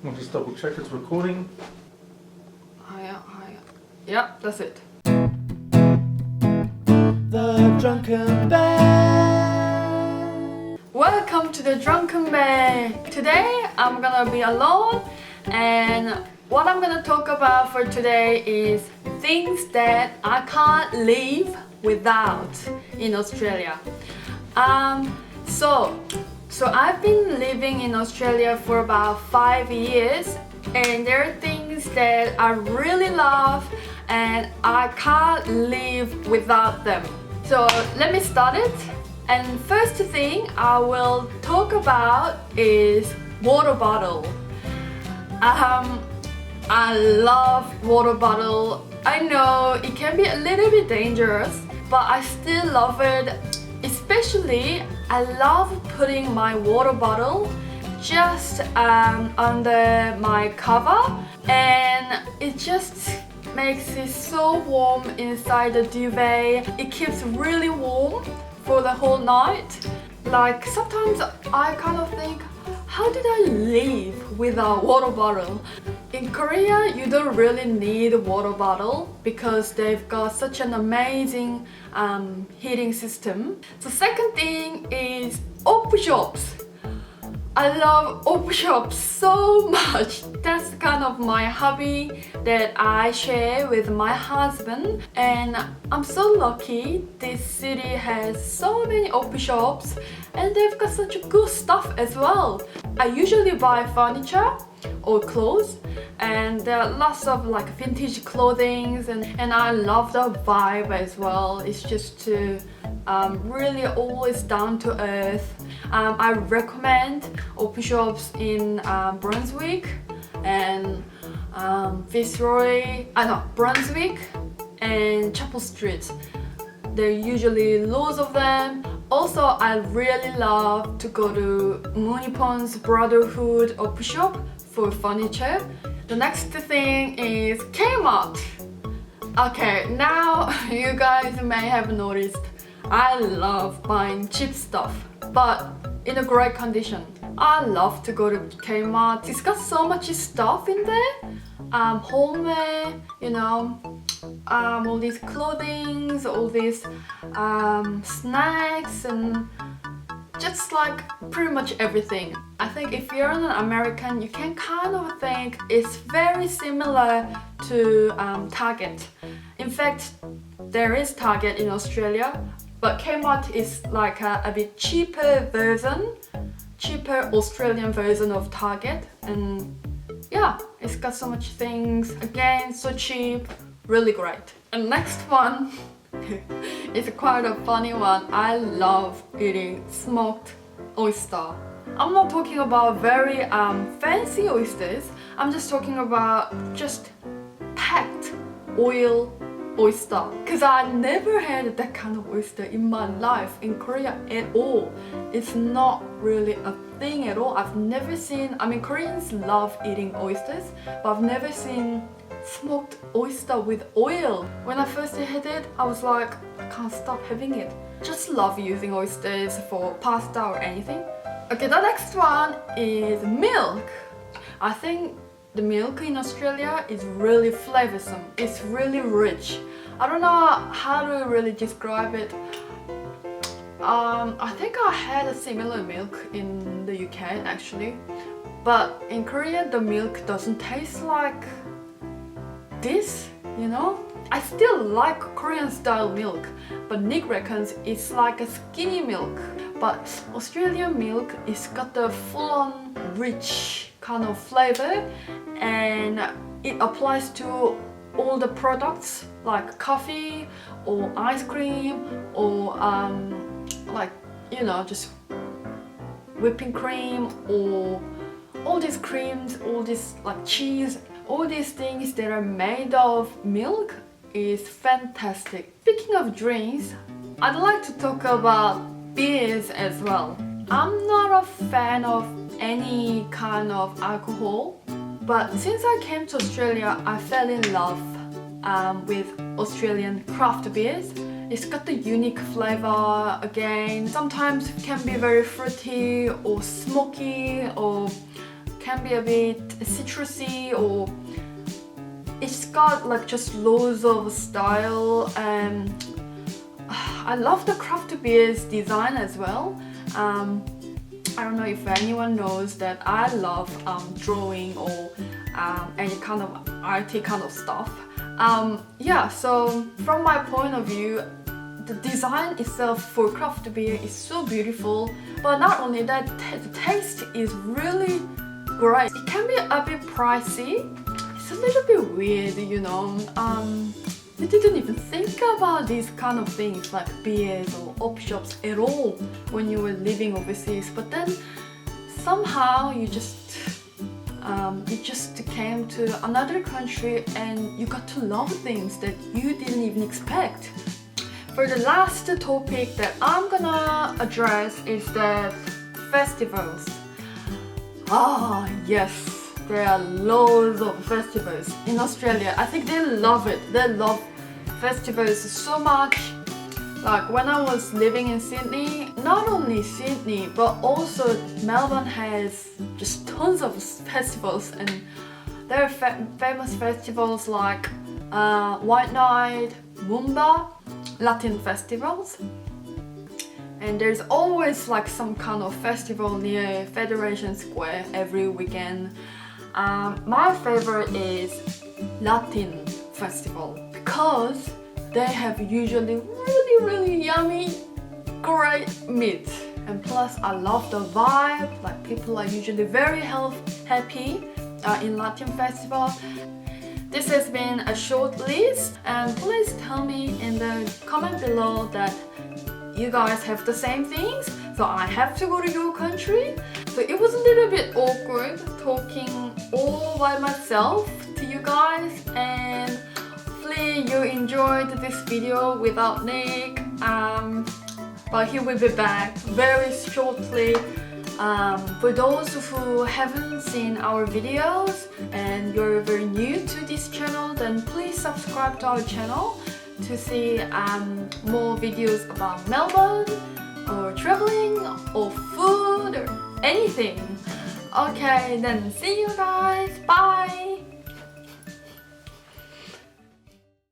I'll just double check it's recording. Higher. Yep, that's it. The Drunken Bear. Welcome to the Drunken Bear. Today I'm gonna be alone, and what I'm gonna talk about for today is things that I can't live without in Australia. So I've been living in Australia for about 5 years, and there are things that I really love and I can't live without them. So let me start it. And first thing I will talk about is water bottle. I love water bottle. I know it can be a little bit dangerous, but I still love it. Especially, I love putting my water bottle just under my cover, and it just makes it so warm inside the duvet. It keeps really warm for the whole night. Like sometimes I kind of think, how did I live without water bottle? In Korea, you don't really need a water bottle because they've got such an amazing heating system. The second thing is op shops. I love op shops so much. That's kind of my hobby that I share with my husband, and I'm so lucky this city has so many op shops and they've got such good stuff as well. I usually buy furniture or clothes, and there are lots of like vintage clothing, and I love the vibe as well. It's just really always down to earth. I recommend op shops in Brunswick and Brunswick and Chapel Street. There are usually loads of them. Also, I really love to go to Munipon's Brotherhood op shop for furniture. The next thing is Kmart. Okay, now you guys may have noticed I love buying cheap stuff, but in a great condition. I love to go to Kmart. It's got so much stuff in there. Homeware, you know, all these clothings, all these snacks, and just like pretty much everything. I think if you're an American, you can kind of think it's very similar to Target. In fact, there is Target in Australia, but Kmart is like a bit cheaper Australian version of Target, and yeah, it's got so much things. Again, so cheap, really great. And next one is quite a funny one. I love eating smoked oyster. I'm not talking about very fancy oysters. I'm just talking about just packed oil oyster, because I never had that kind of oyster in my life in Korea at all. It's not really a thing at all. I've never seen, I mean, Koreans love eating oysters, but I've never seen smoked oyster with oil. When I first had it, I was like, I can't stop having it. Just love using oysters for pasta or anything. Okay, the next one is milk. I think the milk in Australia is really flavorsome. It's really rich. I don't know how to really describe it. I think I had a similar milk in the UK actually, but in Korea the milk doesn't taste like this, you know? I still like Korean style milk, but Nick reckons it's like a skinny milk. But Australian milk is got the full-on rich kind of flavor, and it applies to all the products like coffee or ice cream or like, you know, just whipping cream or all these creams, all this like cheese, all these things that are made of milk is fantastic. Speaking of drinks, I'd like to talk about beers as well. I'm not a fan of any kind of alcohol, but since I came to Australia, I fell in love with Australian craft beers. It's got the unique flavor again. Sometimes it can be very fruity or smoky or can be a bit citrusy, or it's got like just loads of style, and I love the craft beer's design as well. I don't know if anyone knows that I love drawing or any kind of arty kind of stuff. Yeah, so from my point of view, the design itself for craft beer is so beautiful, but not only that, the taste is really great. It can be a bit pricey. It's a little bit weird, you know. We didn't even think about these kind of things like beers or op shops at all when you were living overseas. But then somehow you just came to another country and you got to love things that you didn't even expect. For the last topic that I'm gonna address is that festivals. Ah, yes. There are loads of festivals in Australia. I think they love it. They love festivals so much. Like when I was living in Sydney, not only Sydney but also Melbourne has just tons of festivals, and there are famous festivals like White Night, Moomba, Latin festivals. And there's always like some kind of festival near Federation Square every weekend. My favorite is Latin festival because they have usually really yummy, great meat. And plus I love the vibe, like people are usually very happy in Latin festival. This has been a short list, and please tell me in the comment below that you guys have the same things, so I have to go to your country. So it was a little bit awkward talking all by myself to you guys, and hopefully you enjoyed this video without Nick. But he will be back very shortly. For those who haven't seen our videos and you're very new to this channel, then please subscribe to our channel to see more videos about Melbourne or traveling or food or anything. Okay, then see you guys. Bye!